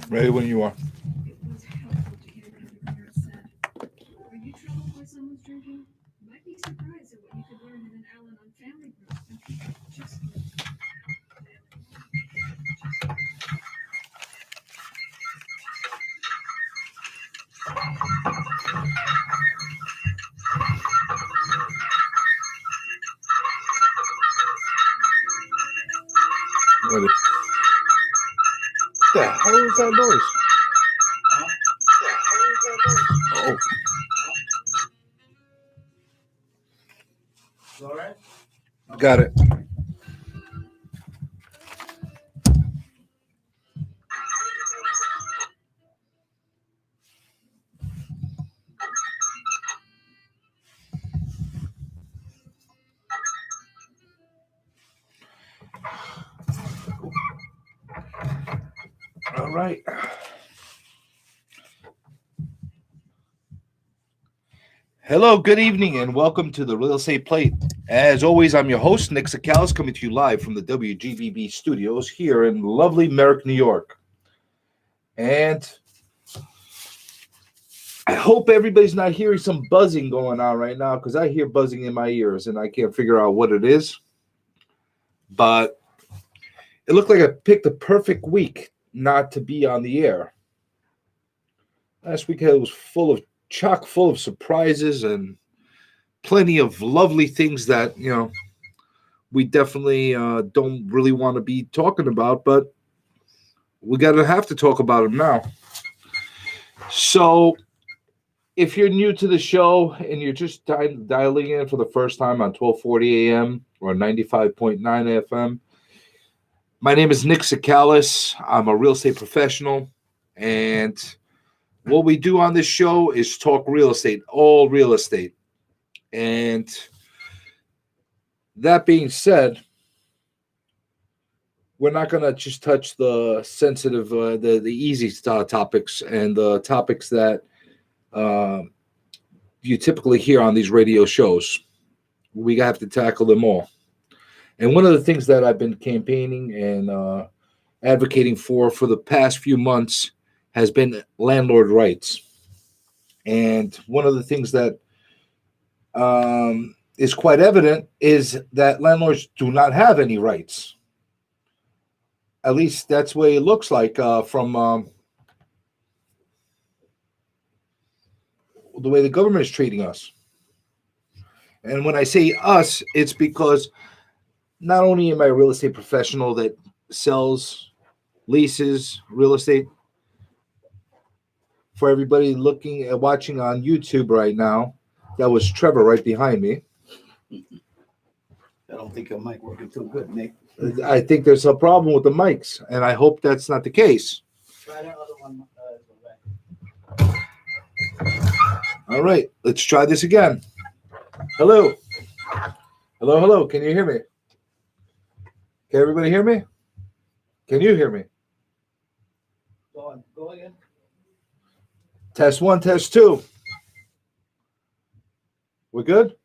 Ready when you are. It was helpful to hear what everyone else said. Are you troubled by someone's drinking? Might be surprised at what you could learn in an Al-Anon family group when people just Ready. What the hell was that noise? Oh. All right. Got it. All right. Hello, good evening, and welcome to the Real Estate Plate. As always, I'm your host, Nick Sakalis, coming to you live from the WGBB studios here in lovely Merrick, New York. And I hope everybody's not hearing some buzzing going on right now, because I hear buzzing in my ears, and I can't figure out what it is. But it looked like I picked the perfect week not to be on the air. Last week was chock full of surprises and plenty of lovely things that, we definitely don't really want to be talking about, but we have to talk about them now. So if you're new to the show and you're just dialing in for the first time on 1240 AM or 95.9 FM, my name is Nick Sakalis. I'm a real estate professional, and what we do on this show is talk real estate, all real estate. And that being said, we're not going to just touch the sensitive, the easy topics and the topics that you typically hear on these radio shows. We have to tackle them all. And one of the things that I've been campaigning and advocating for the past few months has been landlord rights. And one of the things that is quite evident is that landlords do not have any rights. At least that's the way it looks like from the way the government is treating us. And when I say us, it's because not only am I a real estate professional that sells, leases, real estate. For everybody looking and watching on YouTube right now, that was Trevor right behind me. I don't think your mic working too good, Nick. I think there's a problem with the mics, and I hope that's not the case. Try that other one. All right, let's try this again. Hello. Hello, hello. Can you hear me? Can everybody hear me? Can you hear me? Go on. Go again. Test 1, test 2. We're good?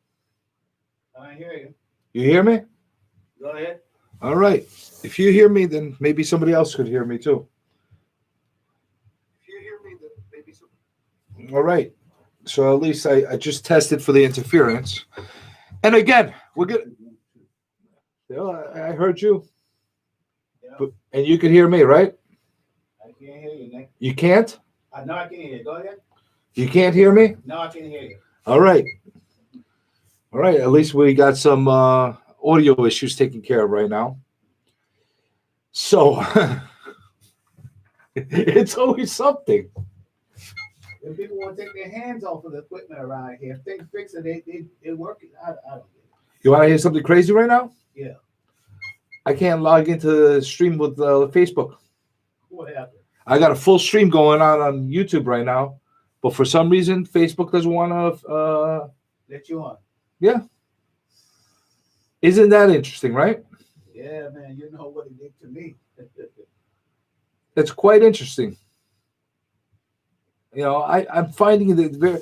I hear you. You hear me? Go ahead. All right. If you hear me, then maybe somebody else could hear me too. If you hear me, then maybe somebody. All right. So at least I just tested for the interference. And again, we're good. I heard you. Yeah. And you can hear me, right? I can't hear you, Nick. You can't? No, I can hear you. Go ahead. You can't hear me? No, I can hear you. All right. All right. At least we got some audio issues taken care of right now. So it's always something. If people want to take their hands off of the equipment around here, if they fix it, they work it. I don't get it. You want to hear something crazy right now? Yeah. I can't log into the stream with Facebook. What happened? I got a full stream going on YouTube right now, but for some reason, Facebook doesn't want to. Let you on. Yeah. Isn't that interesting, right? Yeah, man. You know what it did to me. It's quite interesting. I'm finding that very,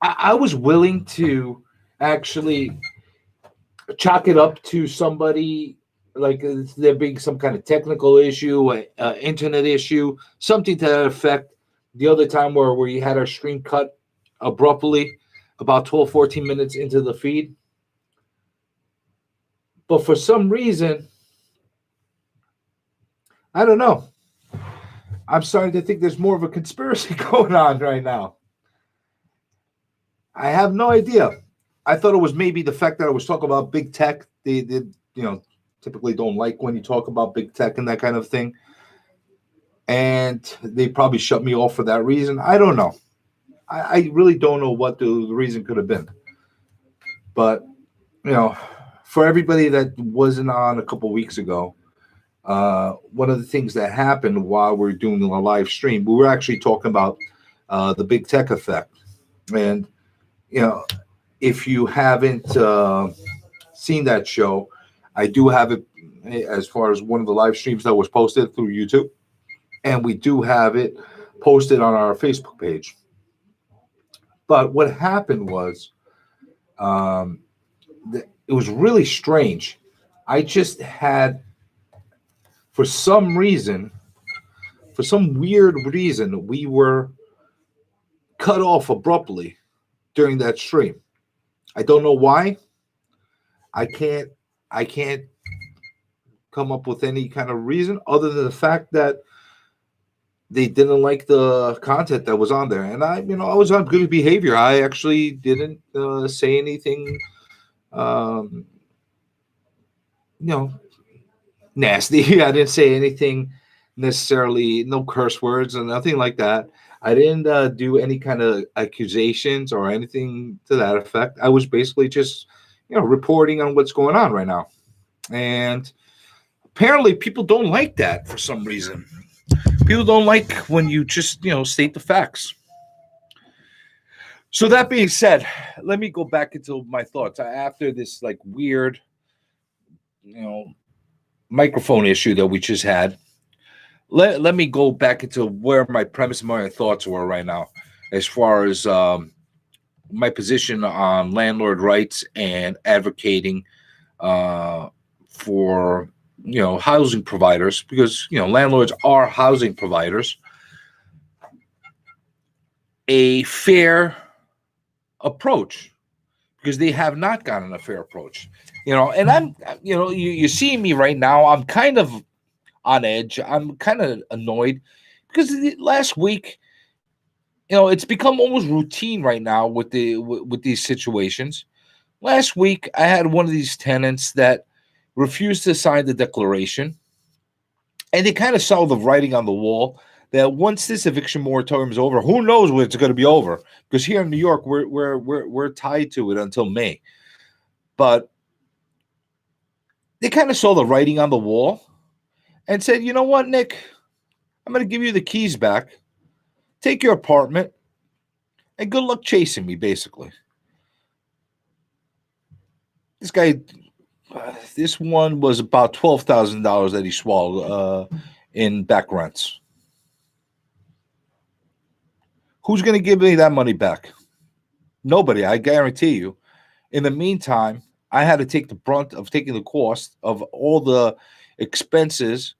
I was willing to actually chalk it up to somebody like there being some kind of technical issue, internet issue, something to that effect. The other time where we had our stream cut abruptly about 12, 14 minutes into the feed. But for some reason, I don't know. I'm starting to think there's more of a conspiracy going on right now. I have no idea. I thought it was maybe the fact that I was talking about big tech. They typically don't like when you talk about big tech and that kind of thing. And they probably shut me off for that reason. I don't know. I really don't know what the reason could have been. But, for everybody that wasn't on a couple weeks ago, one of the things that happened while we were doing the live stream, we were actually talking about the big tech effect. And, if you haven't seen that show, I do have it as far as one of the live streams that was posted through YouTube. And we do have it posted on our Facebook page. But what happened was, it was really strange. I just had, for some weird reason, we were cut off abruptly during that stream. I don't know why. I can't come up with any kind of reason other than the fact that they didn't like the content that was on there. And I was on good behavior. I actually didn't say anything, nasty. I didn't say anything necessarily, no curse words or nothing like that. I didn't do any kind of accusations or anything to that effect. I was basically just, reporting on what's going on right now. And apparently people don't like that for some reason. People don't like when you just, state the facts. So that being said, let me go back into my thoughts after this weird, microphone issue that we just had. Let me go back into where my premise and my thoughts were right now, as far as my position on landlord rights and advocating for housing providers, because landlords are housing providers, a fair approach, because they have not gotten a fair approach. And I'm you see me right now, I'm kind of on edge. I'm kind of annoyed because last week, it's become almost routine right now with these situations. Last week, I had one of these tenants that refused to sign the declaration, and they kind of saw the writing on the wall that once this eviction moratorium is over, who knows when it's going to be over? Because here in New York, we're tied to it until May. But they kind of saw the writing on the wall and said, "You know what, Nick? I'm going to give you the keys back. Take your apartment, and good luck chasing me," basically. This guy, this one was about $12,000 that he swallowed in back rents. Who's going to give me that money back? Nobody, I guarantee you. In the meantime, I had to take the brunt of taking the cost of all the expenses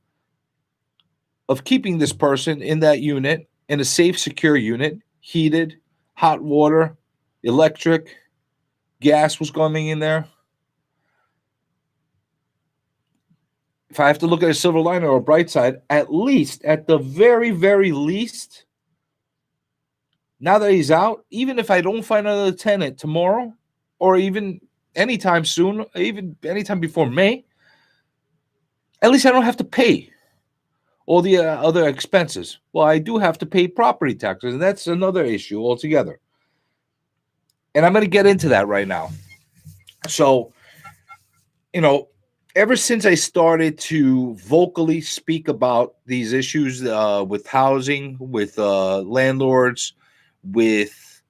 of keeping this person in that unit, in a safe, secure unit, heated, hot water, electric, gas was coming in there. If I have to look at a silver lining or a bright side, at least, at the very, very least, now that he's out, even if I don't find another tenant tomorrow or even anytime soon, even anytime before May, at least I don't have to pay all the other expenses. Well, I do have to pay property taxes, and that's another issue altogether. And I'm going to get into that right now. So, ever since I started to vocally speak about these issues with housing, with landlords, with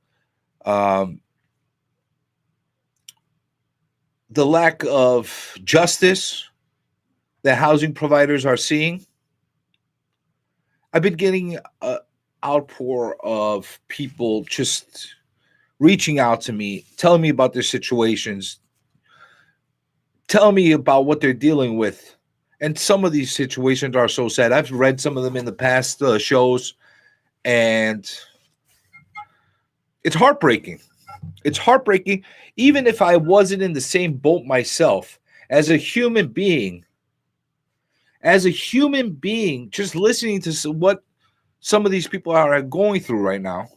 the lack of justice that housing providers are seeing, I've been getting an outpour of people just reaching out to me, telling me about their situations, telling me about what they're dealing with And some of these situations are so sad. I've read some of them in the past shows, and it's heartbreaking. It's heartbreaking, even if I wasn't in the same boat myself. As a human being, just listening to what some of these people are going through right now,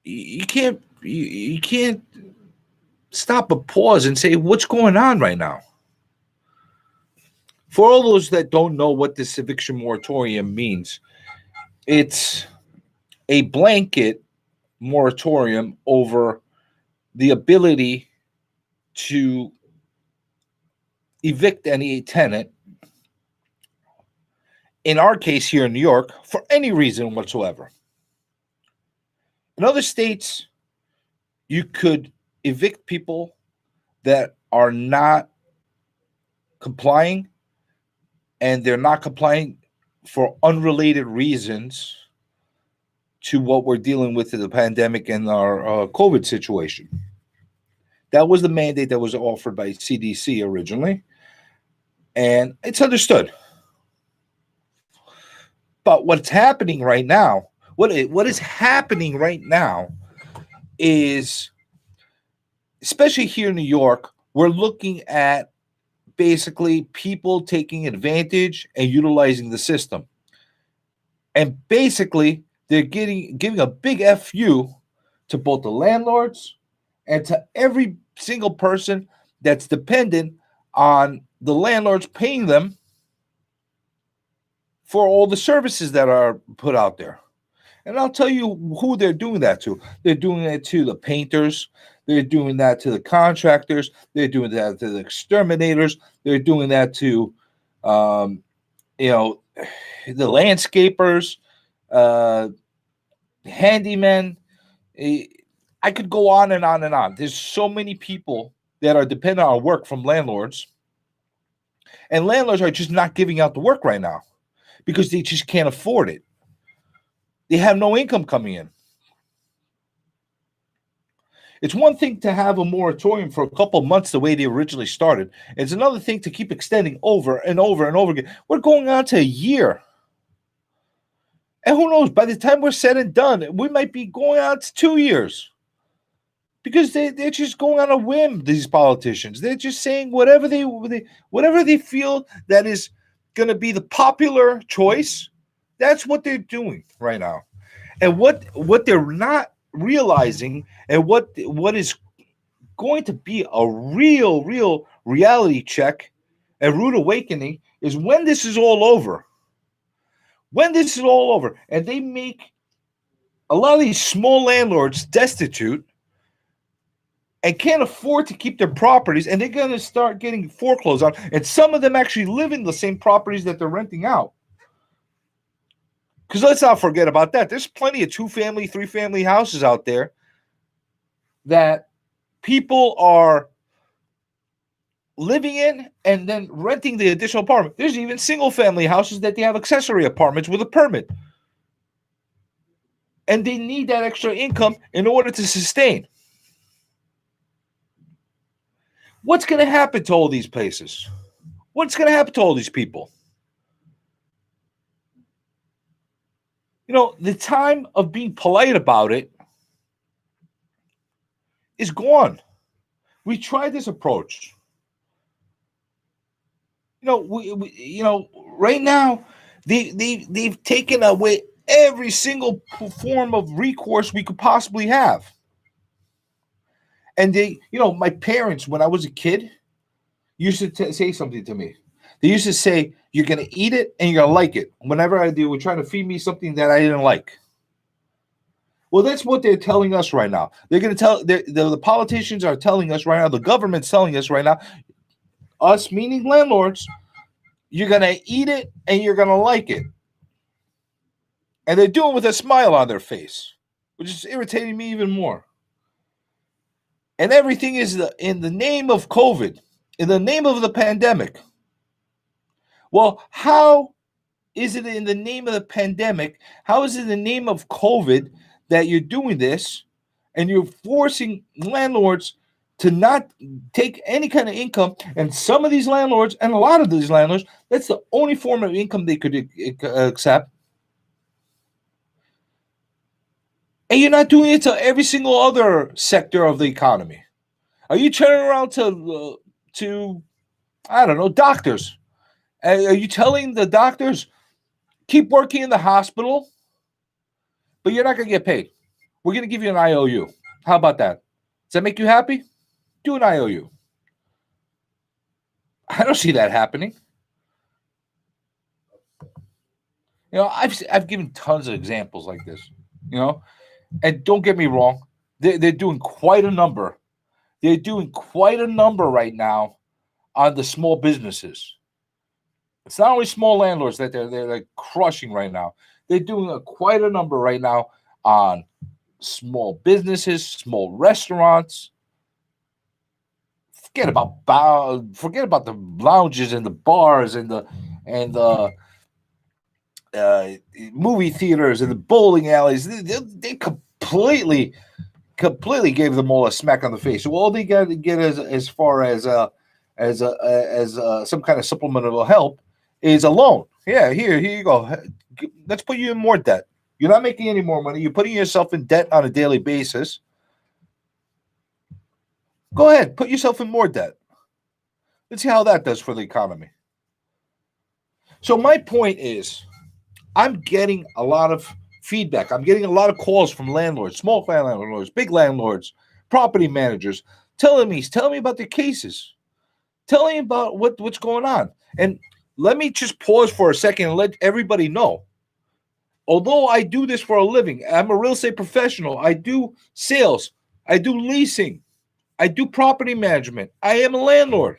you can't stop but pause and say, what's going on right now? For all those that don't know what this eviction moratorium means, it's a blanket moratorium over the ability to evict any tenant, in our case here in New York, for any reason whatsoever. In other states, you could evict people that are not complying, and they're not complying for unrelated reasons to what we're dealing with in the pandemic and our COVID situation. That was the mandate that was offered by CDC originally, and it's understood. But what's happening right now, what is happening right now is, especially here in New York, we're looking at basically people taking advantage and utilizing the system. And basically, they're giving a big FU to both the landlords and to every single person that's dependent on the landlords paying them for all the services that are put out there. And I'll tell you who they're doing that to. They're doing it to the painters. They're doing that to the contractors. They're doing that to the exterminators. They're doing that to, the landscapers, handymen. I could go on and on and on. There's so many people that are dependent on work from landlords. And landlords are just not giving out the work right now because they just can't afford it. They have no income coming in. It's one thing to have a moratorium for a couple of months the way they originally started. It's another thing to keep extending over and over and over again. We're going on to a year. And who knows, by the time we're said and done, we might be going on to 2 years. Because they're just going on a whim, these politicians. They're just saying whatever they feel that is going to be the popular choice. That's what they're doing right now. And what they're not realizing, and what is going to be a real reality check and rude awakening, is when this is all over. When this is all over, and they make a lot of these small landlords destitute and can't afford to keep their properties, and they're going to start getting foreclosed on, and some of them actually live in the same properties that they're renting out. Because let's not forget about that. There's plenty of 2-family, 3-family houses out there that people are living in and then renting the additional apartment. There's even single-family houses that they have accessory apartments with a permit. And they need that extra income in order to sustain. What's going to happen to all these places? What's going to happen to all these people? The time of being polite about it is gone. We tried this approach. Right now, they've taken away every single form of recourse we could possibly have. And my parents, when I was a kid, used to say something to me. They used to say, you're going to eat it and you're going to like it. Whenever they were trying to feed me something that I didn't like. Well, that's what they're telling us right now. They're going to tell, the politicians are telling us right now, the government's telling us right now, us meaning landlords, you're going to eat it and you're going to like it. And they do it with a smile on their face, which is irritating me even more. And everything is in the name of COVID, in the name of the pandemic. Well, how is it in the name of the pandemic? How is it in the name of COVID that you're doing this and you're forcing landlords to not take any kind of income. And some of these landlords, and a lot of these landlords, that's the only form of income they could accept. And you're not doing it to every single other sector of the economy. Are you turning around to I don't know, doctors? Are you telling the doctors, keep working in the hospital, but you're not going to get paid? We're going to give you an IOU. How about that? Does that make you happy? Do an IOU. I don't see that happening. You know, I've given tons of examples like this, you know, and don't get me wrong, they're doing quite a number. They're doing quite a number right now on the small businesses. It's not only small landlords that they're like crushing right now. They're doing quite a number right now on small businesses, small restaurants. Forget about the lounges and the bars and the movie theaters and the bowling alleys. They completely gave them all a smack on the face. So all they got to get as far as some kind of supplemental help is a loan. Yeah, here you go. Let's put you in more debt. You're not making any more money. You're putting yourself in debt on a daily basis. Go ahead, put yourself in more debt. Let's see how that does for the economy. So my point is, I'm getting a lot of feedback. I'm getting a lot of calls from landlords, small landlords, big landlords, property managers, telling me about their cases, telling me about what's going on. And let me just pause for a second and let everybody know. Although I do this for a living, I'm a real estate professional. I do sales. I do leasing. I do property management. I am a landlord.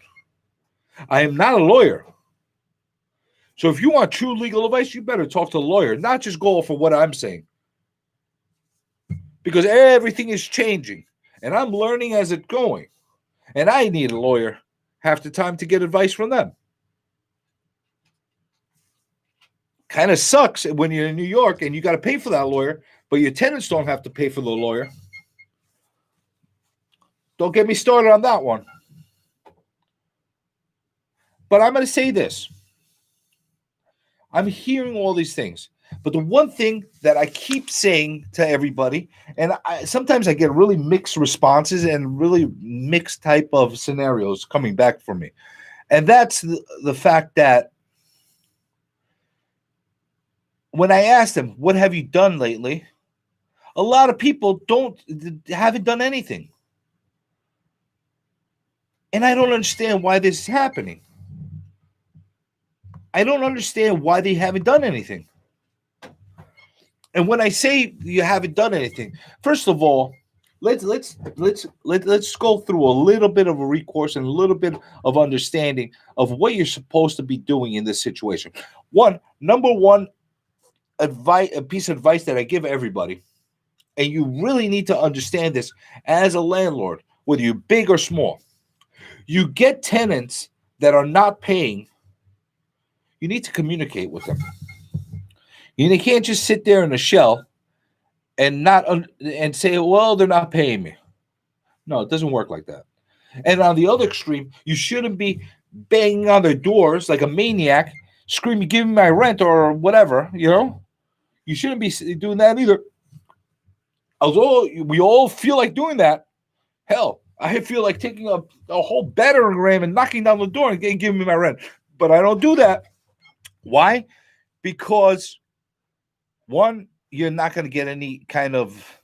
I am not a lawyer. So if you want true legal advice, you better talk to a lawyer, not just go for what I'm saying. Because everything is changing, and I'm learning as it's going. And I need a lawyer half the time to get advice from them. Kind of sucks when you're in New York and you got to pay for that lawyer, but your tenants don't have to pay for the lawyer. Don't get me started on that one. But I'm going to say this. I'm hearing all these things. But the one thing that I keep saying to everybody, and sometimes I get really mixed responses and really mixed type of scenarios coming back from me. And that's the fact that when I ask them, what have you done lately? A lot of people haven't done anything. And I don't understand why this is happening. I don't understand why they haven't done anything. And when I say you haven't done anything, first of all, let's go through a little bit of a recourse and a little bit of understanding of what you're supposed to be doing in this situation. Number one advice, a piece of advice that I give everybody, and you really need to understand this as a landlord, whether you're big or small. You get tenants that are not paying, you need to communicate with them. You can't just sit there in a shell and and say, well, they're not paying me. No, it doesn't work like that. And on the other extreme, you shouldn't be banging on their doors like a maniac, screaming, give me my rent or whatever, you know? You shouldn't be doing that either. Although we all feel like doing that, hell, I feel like taking a whole battering ram and knocking down the door and giving me my rent. But I don't do that. Why? Because, one, you're not going to get any kind of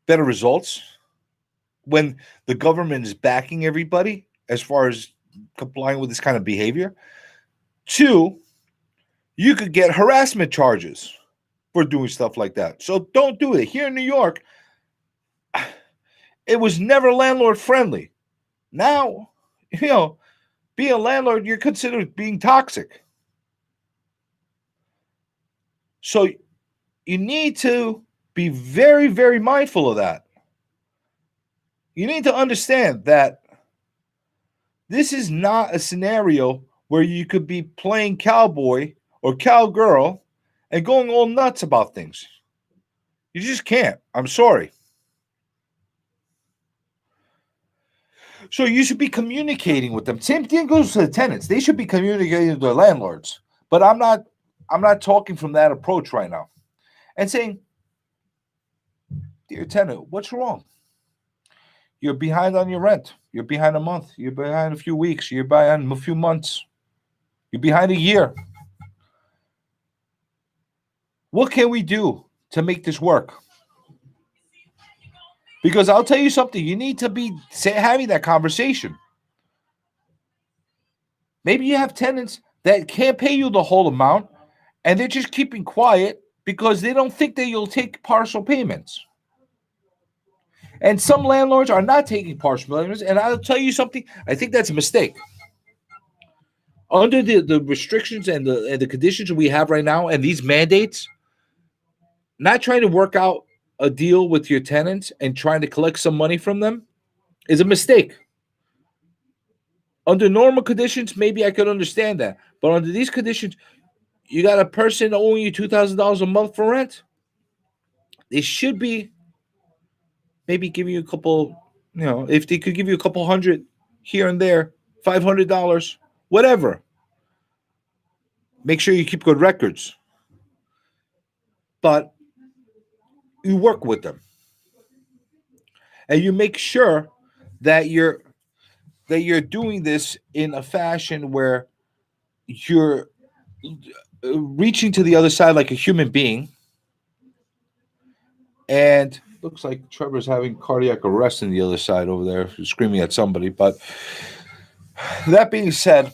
better results when the government is backing everybody as far as complying with this kind of behavior. Two, you could get harassment charges for doing stuff like that. So don't do it. Here in New York, it was never landlord friendly. Now, being a landlord, you're considered being toxic. So you need to be very, very mindful of that. You need to understand that this is not a scenario where you could be playing cowboy or cowgirl and going all nuts about things. You just can't. I'm sorry. So you should be communicating with them. Same thing goes to the tenants. They should be communicating with their landlords. But I'm not talking from that approach right now. And saying, dear tenant, what's wrong? You're behind on your rent. You're behind a month. You're behind a few weeks. You're behind a few months. You're behind a year. What can we do to make this work? Because I'll tell you something, you need to be having that conversation. Maybe you have tenants that can't pay you the whole amount and they're just keeping quiet because they don't think that you'll take partial payments. And some landlords are not taking partial payments. And I'll tell you something, I think that's a mistake. Under the restrictions and the conditions we have right now and these mandates, not trying to work out a deal with your tenants and trying to collect some money from them is a mistake. Under normal conditions, maybe I could understand that. But under these conditions, you got a person owing you $2,000 a month for rent. They should be maybe giving you a couple, if they could give you a couple hundred here and there, $500, whatever. Make sure you keep good records. But you work with them. And you make sure that you're doing this in a fashion where you're reaching to the other side like a human being. And looks like Trevor's having cardiac arrest on the other side over there, screaming at somebody. But that being said,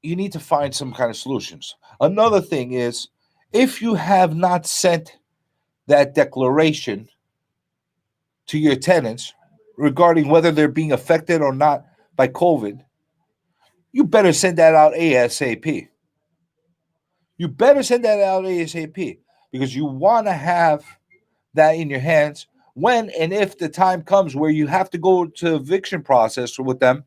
you need to find some kind of solutions. Another thing is, if you have not sent that declaration to your tenants regarding whether they're being affected or not by COVID, you better send that out ASAP. You better send that out ASAP because you want to have that in your hands when and if the time comes where you have to go to eviction process with them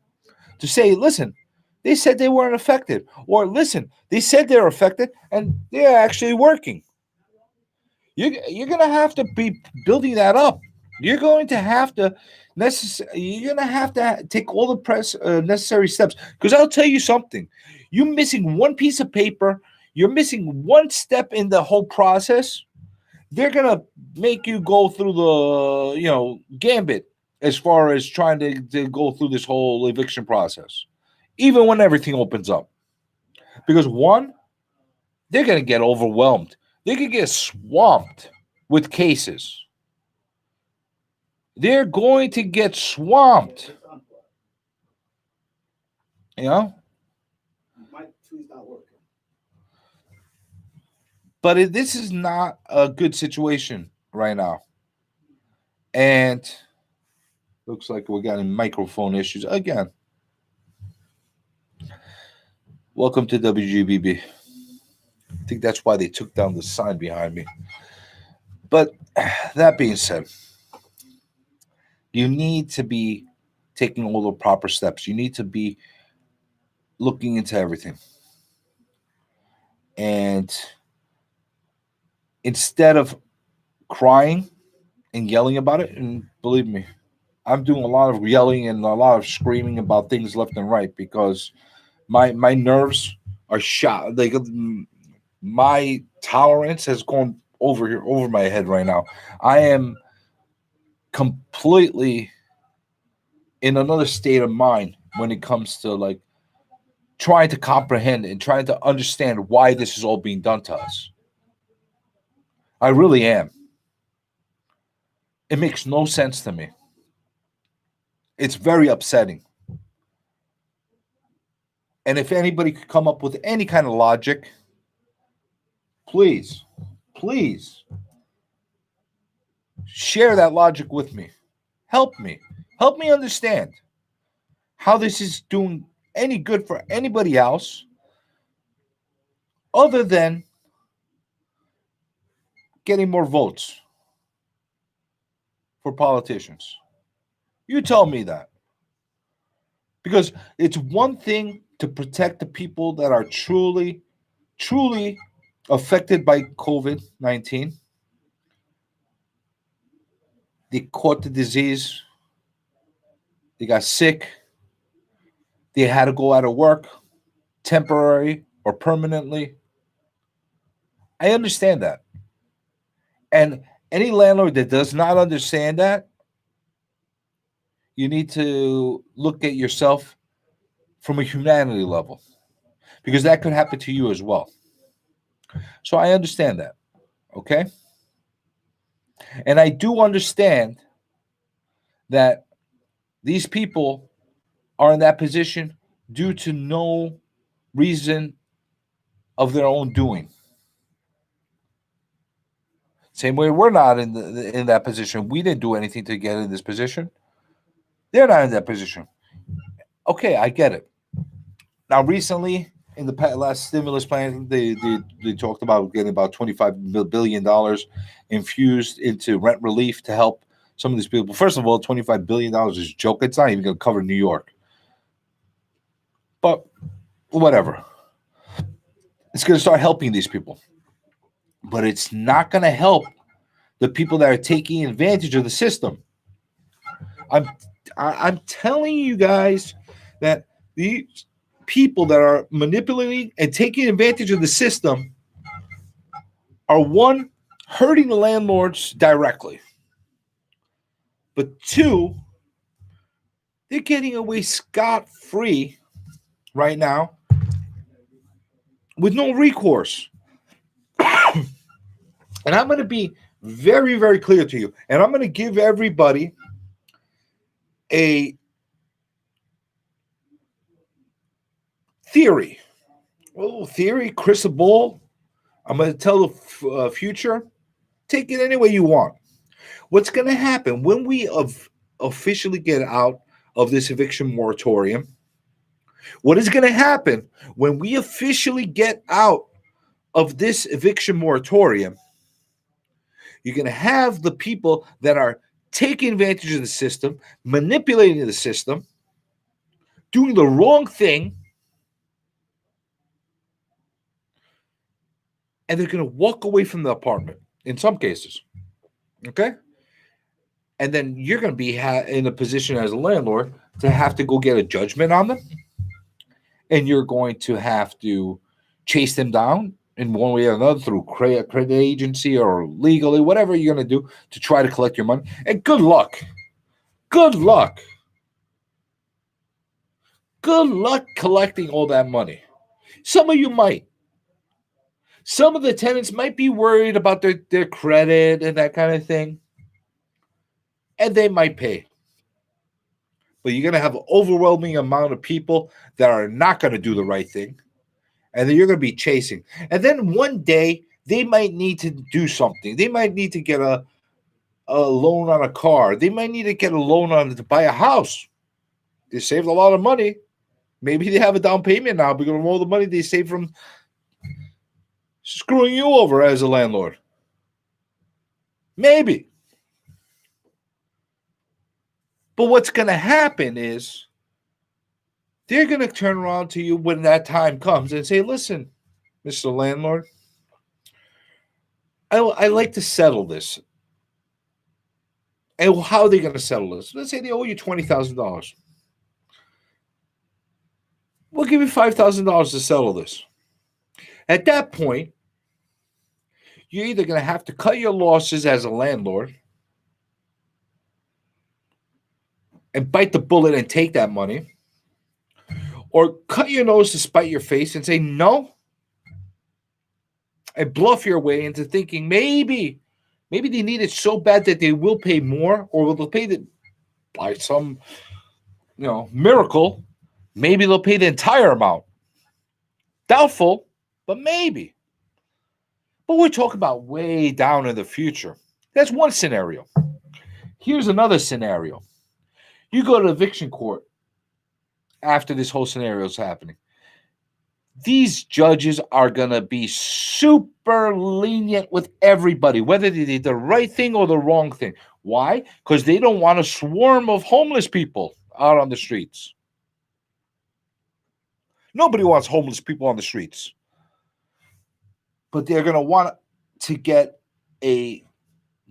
to say, listen, they said they weren't affected, or listen, they said they're affected and they're actually working. You're going to have to be building that up. You're going to have to take all the necessary steps. Because I'll tell you something, you're missing one piece of paper, you're missing one step in the whole process. They're gonna make you go through the gambit as far as trying to go through this whole eviction process, even when everything opens up. Because one, they're gonna get overwhelmed. They could get swamped with cases. They're going to get swamped. My tweet's not working. But this is not a good situation right now. And looks like we're getting microphone issues again. Welcome to WGBB. I think that's why they took down the sign behind me. But that being said, you need to be taking all the proper steps. You need to be looking into everything. And instead of crying and yelling about it, and believe me, I'm doing a lot of yelling and a lot of screaming about things left and right because my nerves are shot. Like my tolerance has gone over my head right now. I am completely in another state of mind when it comes to like trying to comprehend and trying to understand why this is all being done to us. I really am. It makes no sense to me. It's very upsetting. And if anybody could come up with any kind of logic, please share that logic with me. Help me understand how this is doing any good for anybody else other than getting more votes for politicians. You tell me that. Because it's one thing to protect the people that are truly affected by COVID-19. They caught the disease they got sick, they had to go out of work, temporary or permanently. I understand that. And any landlord that does not understand that, you need to look at yourself from a humanity level, because that could happen to you as well. So I understand that. Okay. And I do understand that these people are in that position due to no reason of their own doing. Same way we're not in that position. We didn't do anything to get in this position. They're not in that position. Okay, I get it. Now, recently, in the last stimulus plan, they talked about getting about $25 billion infused into rent relief to help some of these people. First of all, $25 billion is a joke. It's not even going to cover New York. But whatever. It's going to start helping these people. But it's not going to help the people that are taking advantage of the system. I'm telling you guys that these people that are manipulating and taking advantage of the system are, one, hurting the landlords directly, but two, they're getting away scot-free right now with no recourse. And I'm going to be very, very clear to you, and I'm going to give everybody a theory. Oh, theory, crystal ball. I'm going to tell the future. Take it any way you want. What's going to happen when we officially get out of this eviction moratorium? What is going to happen when we officially get out of this eviction moratorium? You're going to have the people that are taking advantage of the system, manipulating the system, doing the wrong thing, and they're going to walk away from the apartment in some cases. Okay? And then you're going to be in a position as a landlord to have to go get a judgment on them. And you're going to have to chase them down in one way or another through credit agency or legally, whatever you're going to do to try to collect your money. And good luck. Good luck. Good luck collecting all that money. Some of you might. Some of the tenants might be worried about their credit and that kind of thing. And they might pay. But you're going to have an overwhelming amount of people that are not going to do the right thing. And then you're going to be chasing. And then one day, they might need to do something. They might need to get a loan on a car. They might need to get a loan to buy a house. They saved a lot of money. Maybe they have a down payment now because of all the money they saved from screwing you over as a landlord. Maybe. But what's going to happen is they're going to turn around to you when that time comes and say, listen, Mr. Landlord, I like to settle this. And how are they going to settle this? Let's say they owe you $20,000. We'll give you $5,000 to settle this. At that point, you're either going to have to cut your losses as a landlord and bite the bullet and take that money, or cut your nose to spite your face and say no, and bluff your way into thinking maybe they need it so bad that they will pay more, or will they pay by some miracle, maybe they'll pay the entire amount. Doubtful, but maybe. But we're talking about way down in the future. That's one scenario. Here's another scenario. You go to eviction court after this whole scenario is happening. These judges are going to be super lenient with everybody, whether they did the right thing or the wrong thing. Why? Because they don't want a swarm of homeless people out on the streets. Nobody wants homeless people on the streets. But they're going to want to get a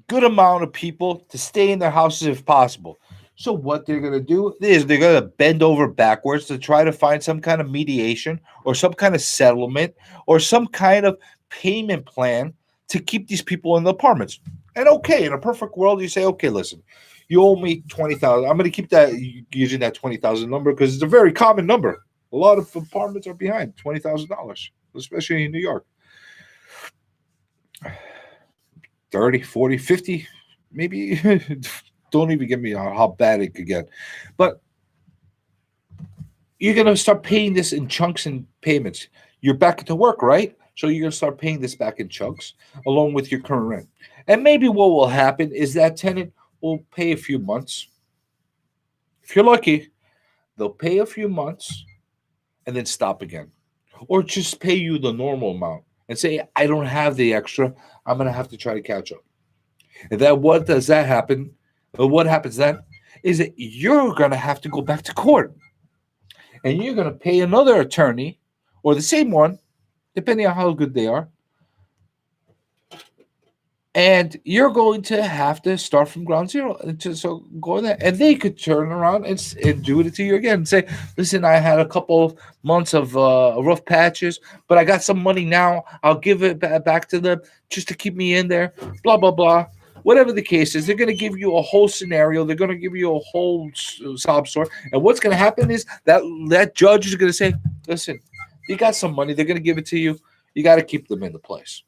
good amount of people to stay in their houses if possible. So what they're going to do is they're going to bend over backwards to try to find some kind of mediation or some kind of settlement or some kind of payment plan to keep these people in the apartments. And okay, in a perfect world, you say, okay, listen, you owe me 20,000. I'm going to keep that using that 20,000 number because it's a very common number. A lot of apartments are behind $20,000, especially in New York. 30, 40, 50, maybe. Don't even get me on how bad it could get. But you're going to start paying this in chunks and payments. You're back to work, right? So you're going to start paying this back in chunks along with your current rent. And maybe what will happen is that tenant will pay a few months. If you're lucky, they'll pay a few months and then stop again. Or just pay you the normal amount and say, I don't have the extra. I'm going to have to try to catch up. And then what does that happen? What happens then is that you're going to have to go back to court. And you're going to pay another attorney or the same one, depending on how good they are. And you're going to have to start from ground zero. So go there. And they could turn around and do it to you again and say, listen, I had a couple of months of rough patches, but I got some money now. I'll give it back to them just to keep me in there, blah, blah, blah. Whatever the case is, they're going to give you a whole scenario. They're going to give you a whole sob story. And what's going to happen is that judge is going to say, listen, you got some money. They're going to give it to you. You got to keep them in the place.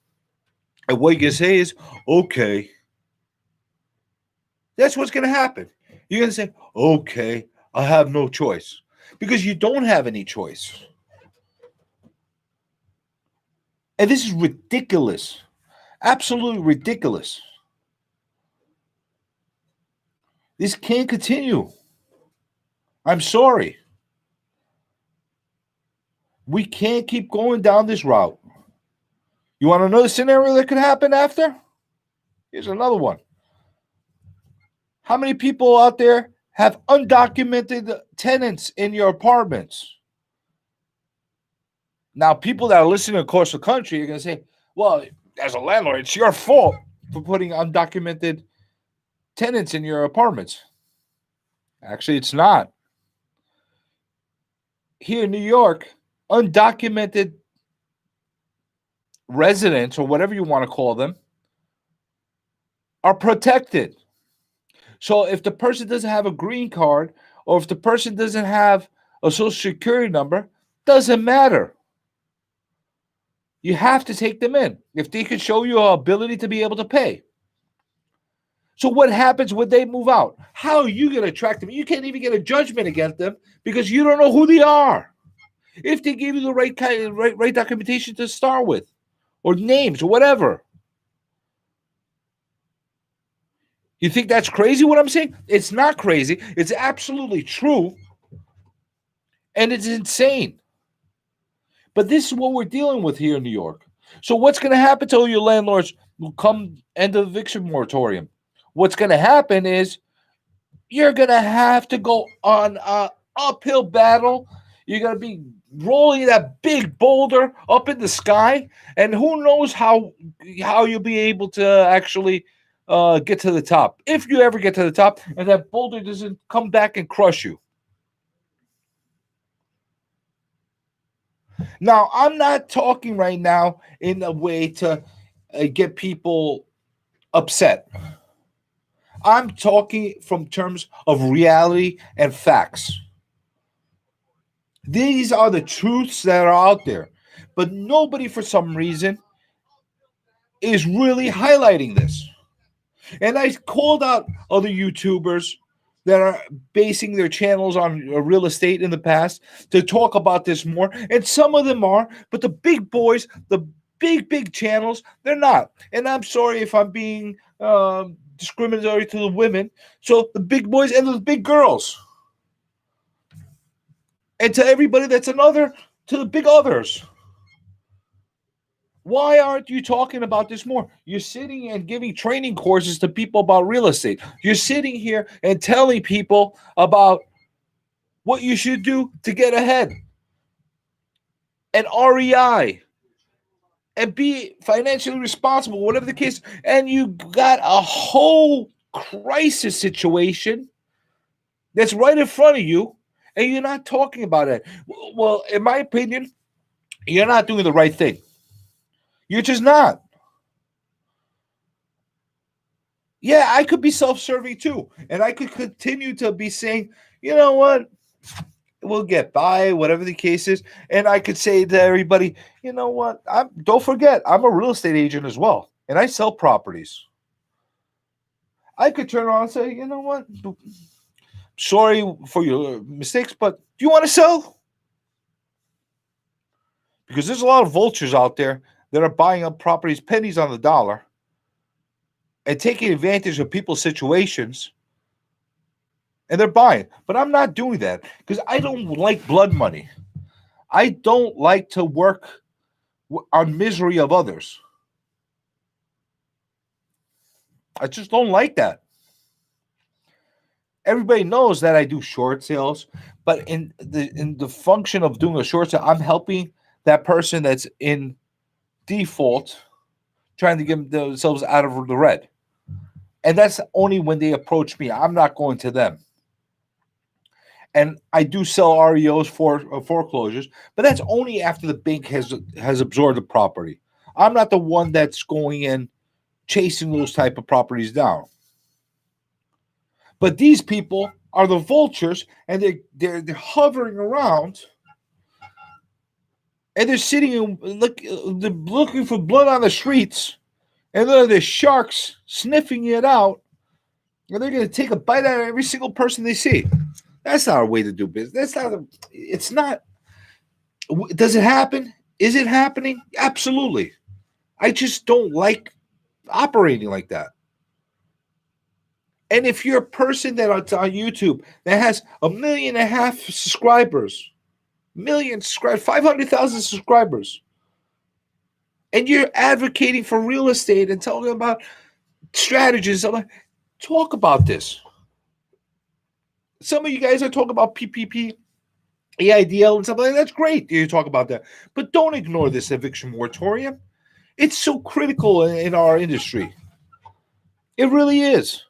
And what you can say is, okay. That's what's going to happen. You're going to say, okay, I have no choice. Because you don't have any choice. And this is ridiculous. Absolutely ridiculous. This can't continue. I'm sorry. We can't keep going down this route. You want another scenario that could happen after? Here's another one. How many people out there have undocumented tenants in your apartments? Now, people that are listening across the country are going to say, well, as a landlord, it's your fault for putting undocumented tenants in your apartments. Actually, it's not. Here in New York, undocumented residents, or whatever you want to call them, are protected. So if the person doesn't have a green card, or if the person doesn't have a social security number, doesn't matter. You have to take them in if they can show you an ability to be able to pay. So what happens when they move out? How are you going to attract them? You can't even get a judgment against them because you don't know who they are. If they give you the right kind, right documentation to start with, or names, or whatever. You think that's crazy what I'm saying? It's not crazy. It's absolutely true. And it's insane. But this is what we're dealing with here in New York. So what's going to happen to all your landlords will come end of eviction moratorium? What's going to happen is you're going to have to go on an uphill battle. You're going to be rolling that big boulder up in the sky. And who knows how you'll be able to actually get to the top. If you ever get to the top and that boulder doesn't come back and crush you. Now, I'm not talking right now in a way to get people upset. I'm talking from terms of reality and facts. These are the truths that are out there. But nobody, for some reason, is really highlighting this. And I called out other YouTubers that are basing their channels on real estate in the past to talk about this more. And some of them are, but the big boys, the big channels, they're not. And I'm sorry if I'm being discriminatory to the women. So the big boys and the big girls. And to everybody that's another, to the big others. Why aren't you talking about this more? You're sitting and giving training courses to people about real estate. You're sitting here and telling people about what you should do to get ahead. And REI. And be financially responsible, whatever the case. And you got a whole crisis situation that's right in front of you, and you're not talking about it. Well, in my opinion, you're not doing the right thing. You're just not. Yeah, I could be self-serving too, and I could continue to be saying, you know what, we'll get by, whatever the case is, and I could say to everybody, you know what, don't forget, I'm a real estate agent as well, and I sell properties. I could turn around and say, you know what, sorry for your mistakes, but do you want to sell? Because there's a lot of vultures out there that are buying up properties pennies on the dollar and taking advantage of people's situations, and they're buying. But I'm not doing that because I don't like blood money. I don't like to work on misery of others. I just don't like that. Everybody knows that I do short sales, but in the function of doing a short sale, I'm helping that person that's in default, trying to get themselves out of the red. And that's only when they approach me. I'm not going to them. And I do sell REOs for foreclosures, but that's only after the bank has absorbed the property. I'm not the one that's going in chasing those type of properties down. But these people are the vultures, and they're hovering around, and they're sitting and they're looking for blood on the streets, and then there's sharks sniffing it out, and they're going to take a bite out of every single person they see. That's not a way to do business. It's not. Does it happen? Is it happening? Absolutely. I just don't like operating like that. And if you're a person that's on YouTube that has 1.5 million subscribers, 500,000 subscribers, and you're advocating for real estate and talking about strategies, talk about this. Some of you guys are talking about PPP, EIDL, and stuff like that. That's great. You talk about that. But don't ignore this eviction moratorium. It's so critical in our industry. It really is.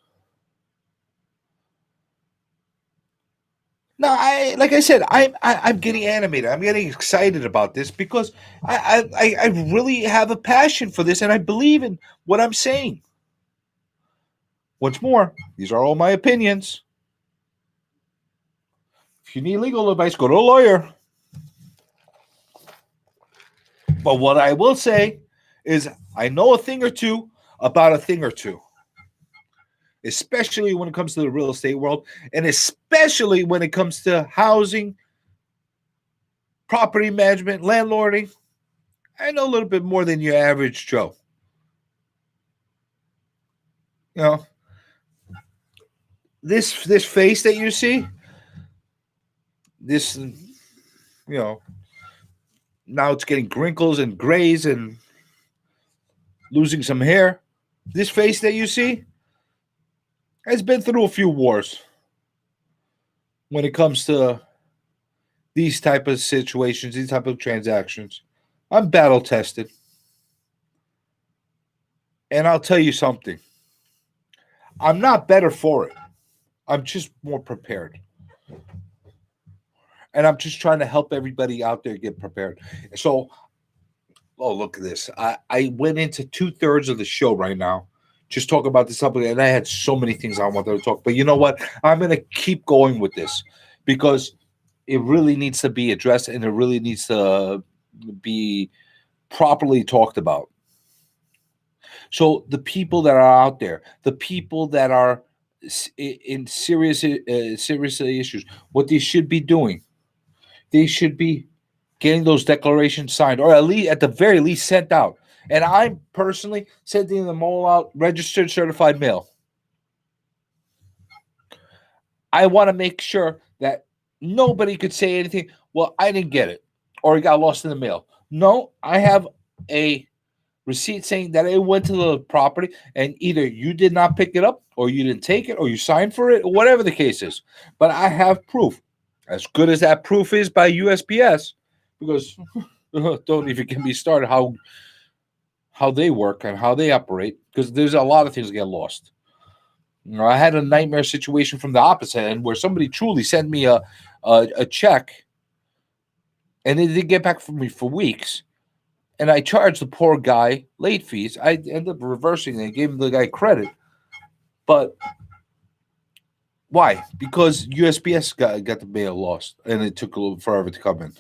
No, like I said, I'm getting animated. I'm getting excited about this because I really have a passion for this, and I believe in what I'm saying. Once more, these are all my opinions. If you need legal advice, go to a lawyer. But what I will say is I know a thing or two about a thing or two, especially when it comes to the real estate world, and especially when it comes to housing, property management, landlording. I know a little bit more than your average Joe. You know, this face that you see, this, now it's getting wrinkles and grays and losing some hair. This face that you see has been through a few wars when it comes to these type of situations, these type of transactions. I'm battle tested. And I'll tell you something. I'm not better for it. I'm just more prepared. And I'm just trying to help everybody out there get prepared. So, look at this. I went into 2/3 of the show right now, just talking about this topic, and I had so many things I wanted to talk. But you know what? I'm going to keep going with this because it really needs to be addressed, and it really needs to be properly talked about. So the people that are out there, the people that are in serious issues, what they should be doing, they should be getting those declarations signed, or at the very least sent out. And I'm personally sending them all out, registered, certified mail. I want to make sure that nobody could say anything. Well, I didn't get it, or it got lost in the mail. No, I have a receipt saying that it went to the property, and either you did not pick it up, or you didn't take it, or you signed for it, or whatever the case is. But I have proof. As good as that proof is by USPS, because don't even get me started how they work and how they operate, because there's a lot of things that get lost. You know, I had a nightmare situation from the opposite end where somebody truly sent me a check, and they didn't get back from me for weeks. And I charged the poor guy late fees. I ended up reversing it and gave the guy credit. But why? Because USPS got the mail lost, and it took a little forever to come in.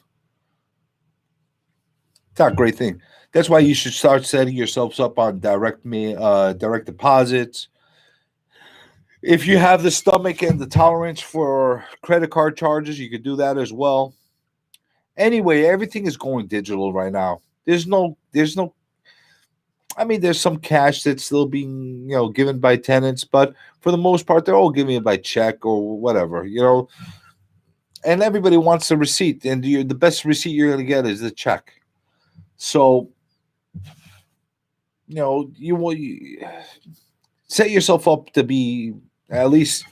It's not a great thing. That's why you should start setting yourselves up on direct deposits. If you have the stomach and the tolerance for credit card charges, you could do that as well. Anyway, everything is going digital right now. There's no. I mean, there's some cash that's still being given by tenants, but for the most part, they're all giving it by check or whatever. And everybody wants a receipt, and the best receipt you're going to get is the check. So, you set yourself up to be at least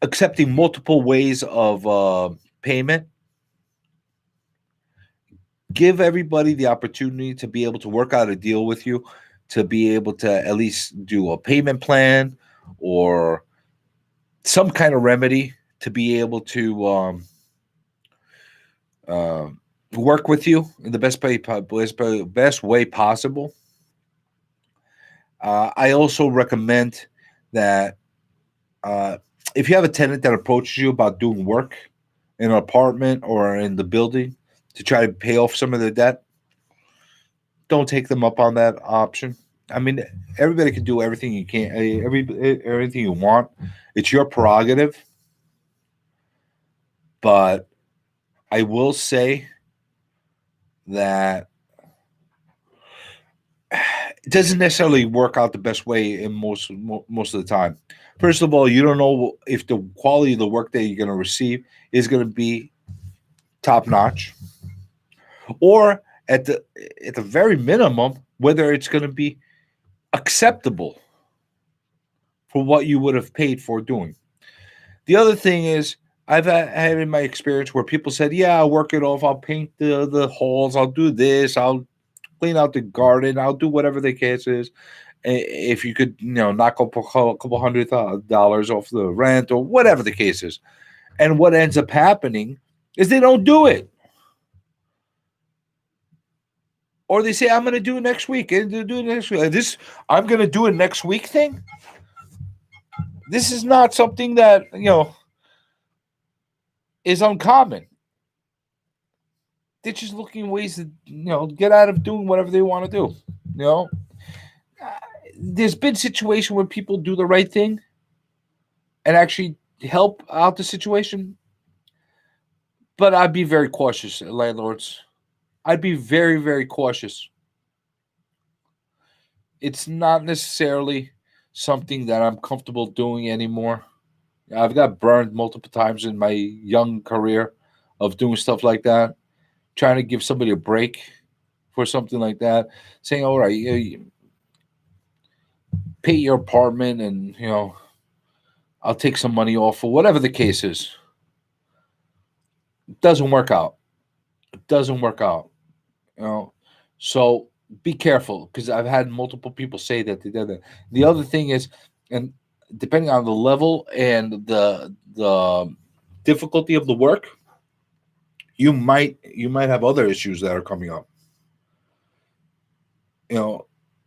accepting multiple ways of payment. Give everybody the opportunity to be able to work out a deal with you, to be able to at least do a payment plan or some kind of remedy to be able to work with you in the best way possible. I also recommend that if you have a tenant that approaches you about doing work in an apartment or in the building to try to pay off some of their debt, don't take them up on that option. I mean, everybody can do everything you can, everything you want. It's your prerogative. But I will say that it doesn't necessarily work out the best way in most of the time. First of all, you don't know if the quality of the work that you're going to receive is going to be top notch, or at the very minimum, whether it's going to be acceptable for what you would have paid for doing. The other thing is, I've had in my experience where people said, "Yeah, I'll work it off. I'll paint the halls. I'll do this. I'll clean out the garden. I'll do whatever the case is. If you could, knock up a couple $100 off the rent or whatever the case is." And what ends up happening is they don't do it. Or they say, "I'm going to do it next week." And they do it next week. This, "I'm going to do it next week" thing. This is not something that, is uncommon. They're just looking ways to, get out of doing whatever they want to do. There's been situations where people do the right thing and actually help out the situation. But I'd be very cautious, landlords. I'd be very, very cautious. It's not necessarily something that I'm comfortable doing anymore. I've got burned multiple times in my young career of doing stuff like that, trying to give somebody a break for something like that, saying, "All right, pay your apartment and, I'll take some money off," or whatever the case is. It doesn't work out. It doesn't work out. So be careful, because I've had multiple people say that they did that. The other thing is, and depending on the level and the difficulty of the work, you might have other issues that are coming up.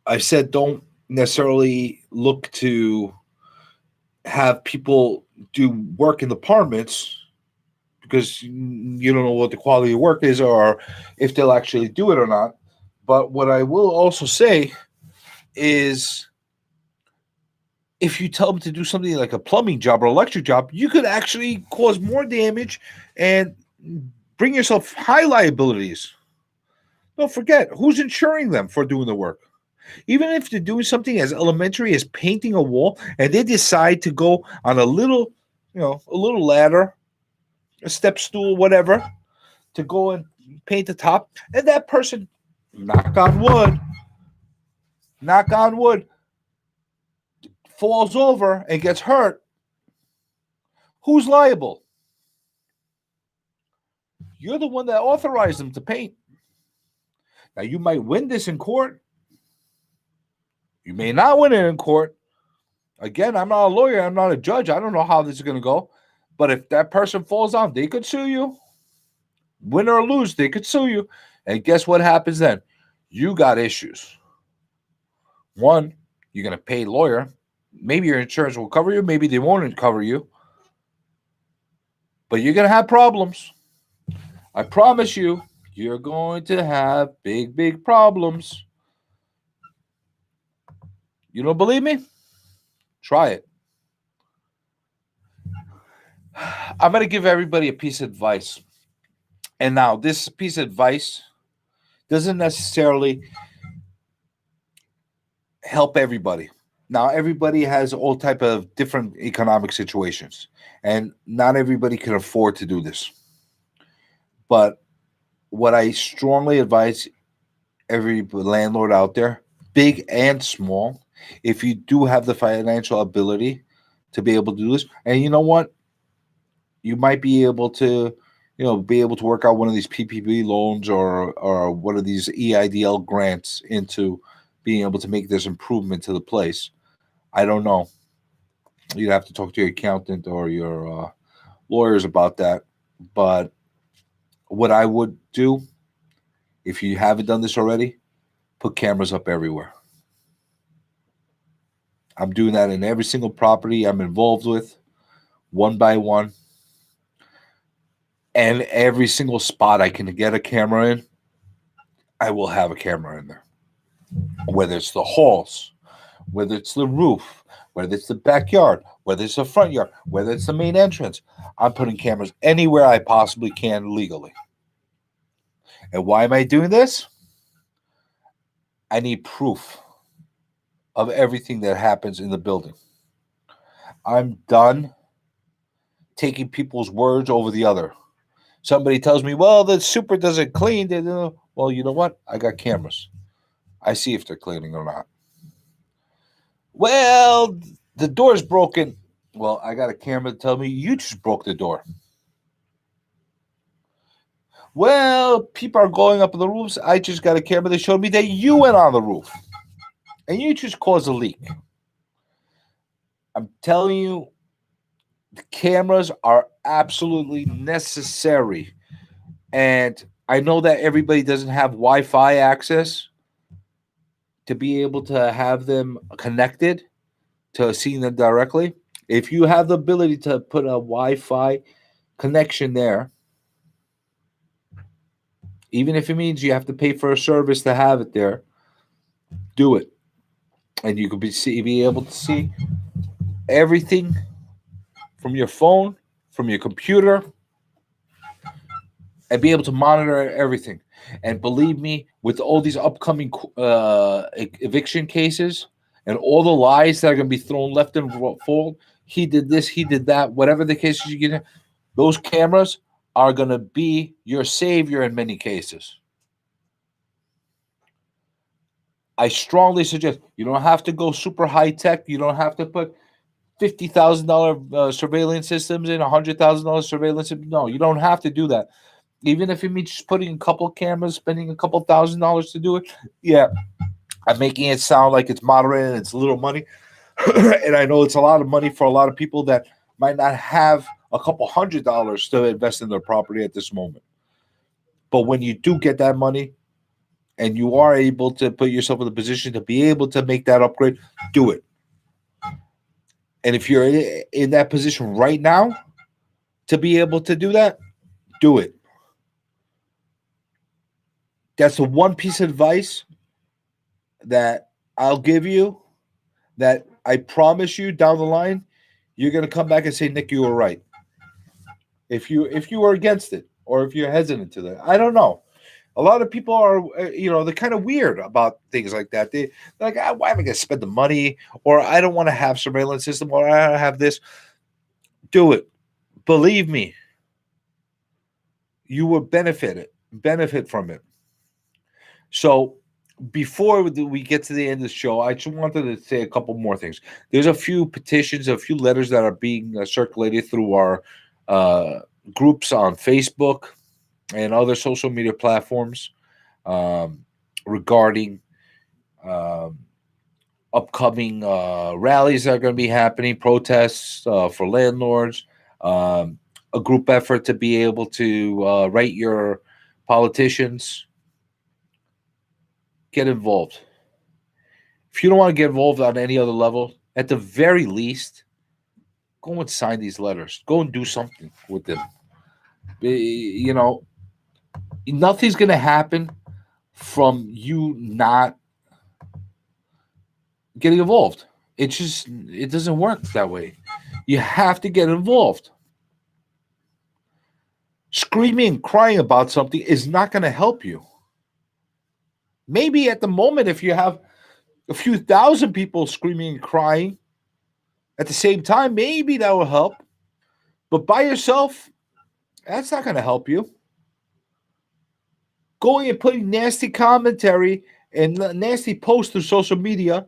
I said don't necessarily look to have people do work in apartments because you don't know what the quality of work is or if they'll actually do it or not. But what I will also say is, if you tell them to do something like a plumbing job or electric job, you could actually cause more damage and bring yourself high liabilities. Don't forget, who's insuring them for doing the work? Even if they're doing something as elementary as painting a wall and they decide to go on a little ladder, a step stool, whatever, to go and paint the top, and that person, knock on wood, falls over and gets hurt, who's liable? You're the one that authorized them to paint. Now, you might win this in court. You may not win it in court. Again, I'm not a lawyer. I'm not a judge. I don't know how this is going to go. But if that person falls down, they could sue you. Win or lose, they could sue you. And guess what happens then? You got issues. One, you're going to pay a lawyer. Maybe your insurance will cover you. Maybe they won't cover you. But you're going to have problems. I promise you, you're going to have big, big problems. You don't believe me? Try it. I'm going to give everybody a piece of advice. And now this piece of advice doesn't necessarily help everybody. Now, everybody has all type of different economic situations, and not everybody can afford to do this. But what I strongly advise every landlord out there, big and small, if you do have the financial ability to be able to do this, and you know what, you might be able to, be able to work out one of these PPP loans or one of these EIDL grants into being able to make this improvement to the place. I don't know. You'd have to talk to your accountant or your lawyers about that. But what I would do, if you haven't done this already, put cameras up everywhere. I'm doing that in every single property I'm involved with, one by one. And every single spot I can get a camera in, I will have a camera in there. Whether it's the halls, whether it's the roof, whether it's the backyard, whether it's the front yard, whether it's the main entrance, I'm putting cameras anywhere I possibly can legally. And why am I doing this? I need proof of everything that happens in the building. I'm done taking people's words over the other. Somebody tells me, well, the super doesn't clean. Well, you know what? I got cameras. I see if they're cleaning or not. Well, the door's broken. Well, I got a camera to tell me you just broke the door. Well, people are going up on the roofs. I just got a camera that showed me that you went on the roof. And you just caused a leak. I'm telling you, the cameras are absolutely necessary. And I know that everybody doesn't have Wi-Fi access to be able to have them connected to seeing them directly. If you have the ability to put a Wi-Fi connection there, even if it means you have to pay for a service to have it there, do it. And you could be able to see everything from your phone, from your computer, and be able to monitor everything. And believe me, with all these upcoming eviction cases and all the lies that are going to be thrown left and forward, he did this, he did that, whatever the case is, you get, those cameras are going to be your savior in many cases. I strongly suggest you don't have to go super high tech. You don't have to put $50,000 surveillance systems in, $100,000 surveillance systems. No, you don't have to do that. Even if it means just putting a couple of cameras, spending a couple $1,000s to do it. Yeah, I'm making it sound like it's moderate and it's little money. And I know it's a lot of money for a lot of people that might not have a couple $100s to invest in their property at this moment. But when you do get that money and you are able to put yourself in the position to be able to make that upgrade, do it. And if you're in that position right now to be able to do that, do it. That's the one piece of advice that I'll give you that I promise you down the line, you're going to come back and say, Nick, you were right. If you were against it or if you're hesitant to that, I don't know. A lot of people are, they're kind of weird about things like that. They're like, why am I going to spend the money? Or I don't want to have surveillance system, or I don't have this. Do it. Believe me, you will benefit from it. So before we get to the end of the show, I just wanted to say a couple more things. There's a few petitions, a few letters that are being circulated through our groups on Facebook and other social media platforms regarding upcoming rallies that are going to be happening, protests for landlords, a group effort to be able to write your politicians. Get involved. If you don't want to get involved on any other level, at the very least, go and sign these letters. Go and do something with them. You know, nothing's going to happen from you not getting involved. It doesn't work that way. You have to get involved. Screaming and crying about something is not going to help you. Maybe at the moment, if you have a few thousand people screaming and crying at the same time, maybe that will help. But by yourself, that's not going to help you. Going and putting nasty commentary and nasty posts to social media,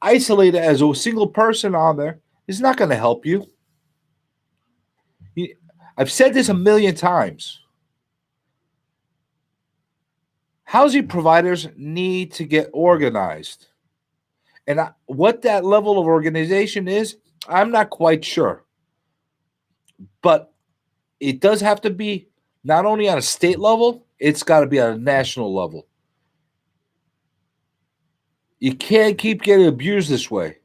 isolated as a single person on there, is not going to help you. I've said this a million times. Housing providers need to get organized. And what that level of organization is, I'm not quite sure. But it does have to be not only on a state level, it's got to be on a national level. You can't keep getting abused this way,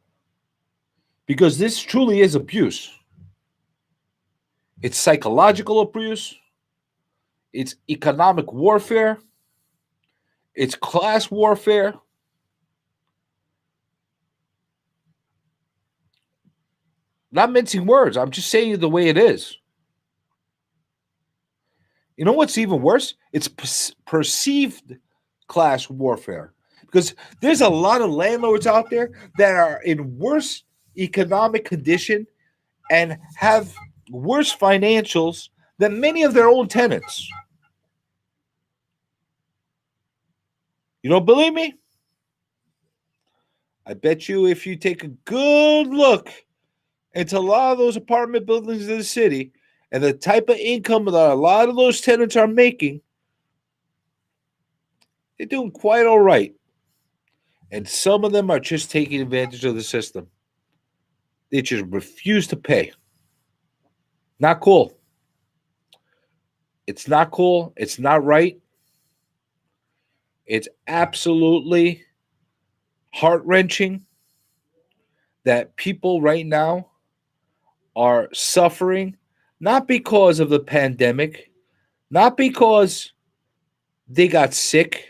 because this truly is abuse. It's psychological abuse. It's economic warfare. It's class warfare. Not mincing words. I'm just saying it the way it is. You know what's even worse? It's perceived class warfare. Because there's a lot of landlords out there that are in worse economic condition and have worse financials than many of their own tenants. You don't believe me? I bet you if you take a good look into a lot of those apartment buildings in the city and the type of income that a lot of those tenants are making, they're doing quite all right. And some of them are just taking advantage of the system. They just refuse to pay. Not cool. It's not cool. It's not right. It's absolutely heart-wrenching that people right now are suffering, not because of the pandemic, not because they got sick,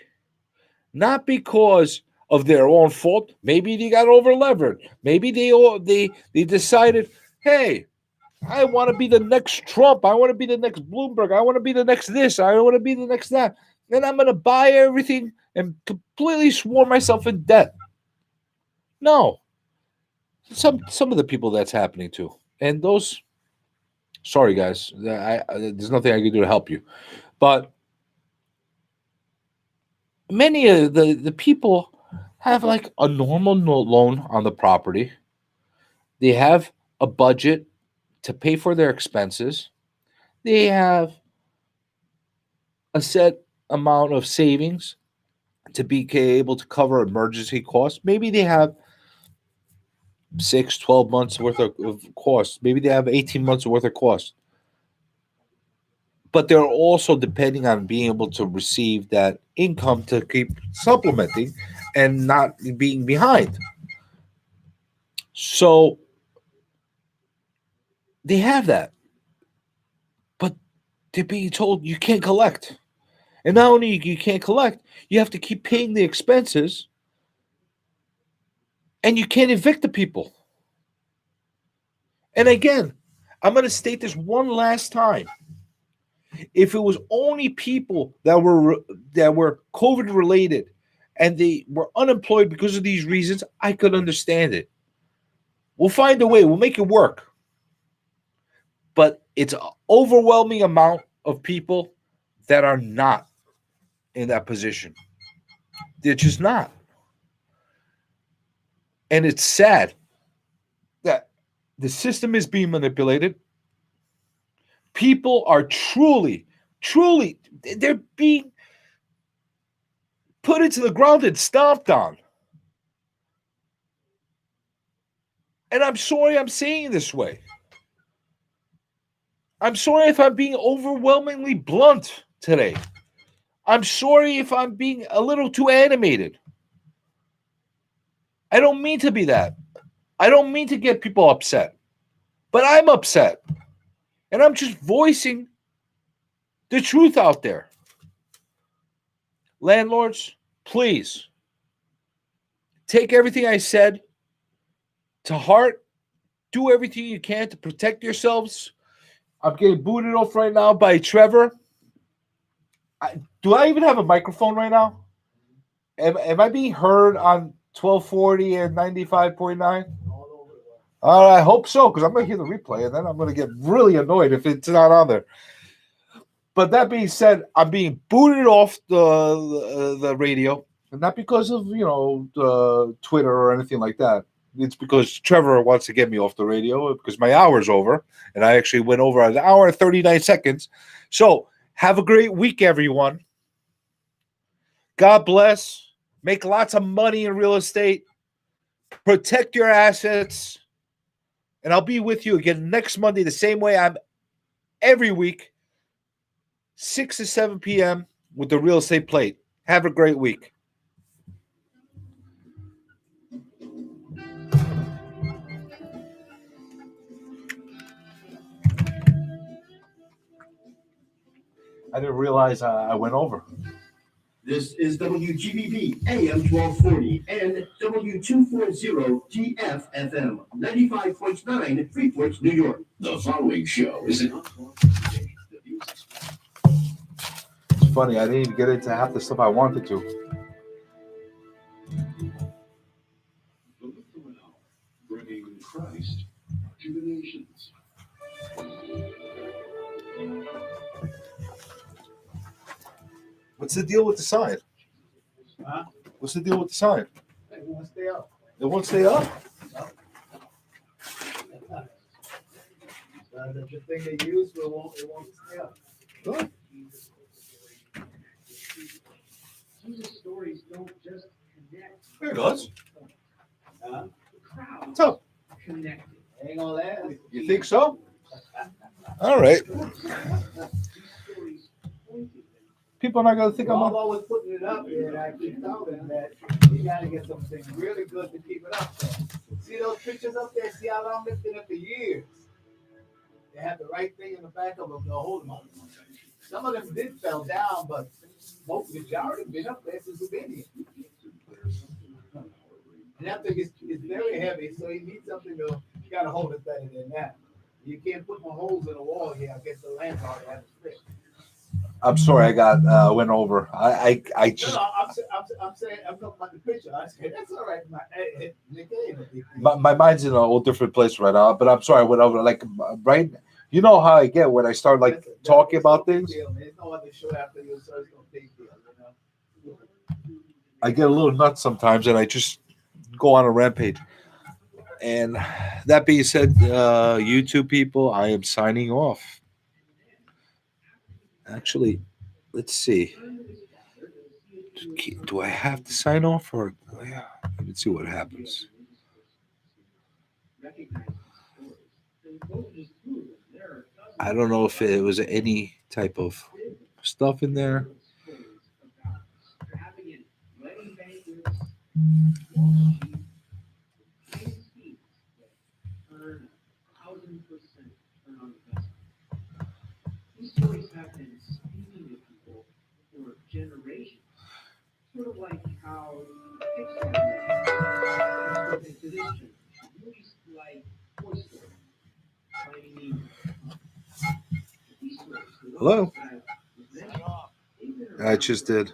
not because of their own fault. Maybe they got over-levered. Maybe they decided, hey, I want to be the next Trump. I want to be the next Bloomberg. I want to be the next this. I want to be the next that. Then I'm going to buy everything and completely swore myself in debt. No. Some of the people that's happening to. And those, sorry guys, there's nothing I can do to help you. But many of the people have like a normal loan on the property. They have a budget to pay for their expenses. They have a set amount of savings to be able to cover emergency costs. Maybe they have 6-12 months worth of costs. Maybe they have 18 months worth of costs. But they're also depending on being able to receive that income to keep supplementing and not being behind. So they have that. But they're being told you can't collect. And not only you can't collect, you have to keep paying the expenses, and you can't evict the people. And again, I'm going to state this one last time. If it was only people that were COVID related and they were unemployed because of these reasons, I could understand it. We'll find a way. We'll make it work. But it's an overwhelming amount of people that are not in that position. They're just not. And it's sad that the system is being manipulated. People are truly, they're being put into the ground and stomped on. And I'm sorry I'm saying it this way. I'm sorry if I'm being overwhelmingly blunt today. I'm sorry if I'm being a little too animated. I don't mean to be that. I don't mean to get people upset. But I'm upset. And I'm just voicing the truth out there. Landlords, please take everything I said to heart. Do everything you can to protect yourselves. I'm getting booted off right now by Trevor. Do I even have a microphone right now? Am I being heard on 1240 and 95.9? I hope so, because I'm going to hear the replay, and then I'm going to get really annoyed if it's not on there. But that being said, I'm being booted off the radio, and not because of Twitter or anything like that. It's because Trevor wants to get me off the radio because my hour's over, and I actually went over an hour and 39 seconds. So have a great week, everyone. God bless. Make lots of money in real estate. Protect your assets. And I'll be with you again next Monday the same way I'm every week, 6 to 7 p.m. with the Real Estate Plate. Have a great week. I didn't realize I went over. This is WGBB AM 1240 and W240 GFFM 95.9 Freeport, New York. The following show is an It's funny, I didn't even get into half the stuff I wanted to. bringing Christ jubilations. What's the deal with the sign? Huh? What's the deal with the sign? Hey, we want to stay up. It won't stay up? The thing they use, it won't stay up. Good. Jesus' stories don't just connect. There it goes. Huh? The crowd What's up? connected. Ain't gonna last. You think so? All right. These stories pointed them. People are not going to think I'm I'm on. always putting it up there, and I keep telling them that you gotta get something really good to keep it up there. See those pictures up there? See how long they've been up for years? They have the right thing in the back of them to hold them up. Some of them did fell down, but most majority have been up there since we've been here. And that thing is very heavy, so you need something to gotta hold it better than that. You can't put no holes in the wall here. I guess the landlord has to fix. I'm sorry I went over. I just No, I'm saying I'm talking about the picture. I said that's all right. Nick ain't a big deal. my mind's in a whole different place right now. But I'm sorry I went over. Like right, you know how I get when I start like talking about things. There's no other show after you, so it's no big deal, you know. I get a little nuts sometimes, and I just go on a rampage. And that being said, YouTube people, I am signing off. Actually, let's see. Do I have to sign off or yeah? Let's see what happens. I don't know if it was any type of stuff in there. These stories have been speaking to people for generations. Sort of like how Pixar has spoken to this generation. Movies like Toy Story, Finding Nemo. These stories, the ones Hello? that have been mentioned, they've been I just did.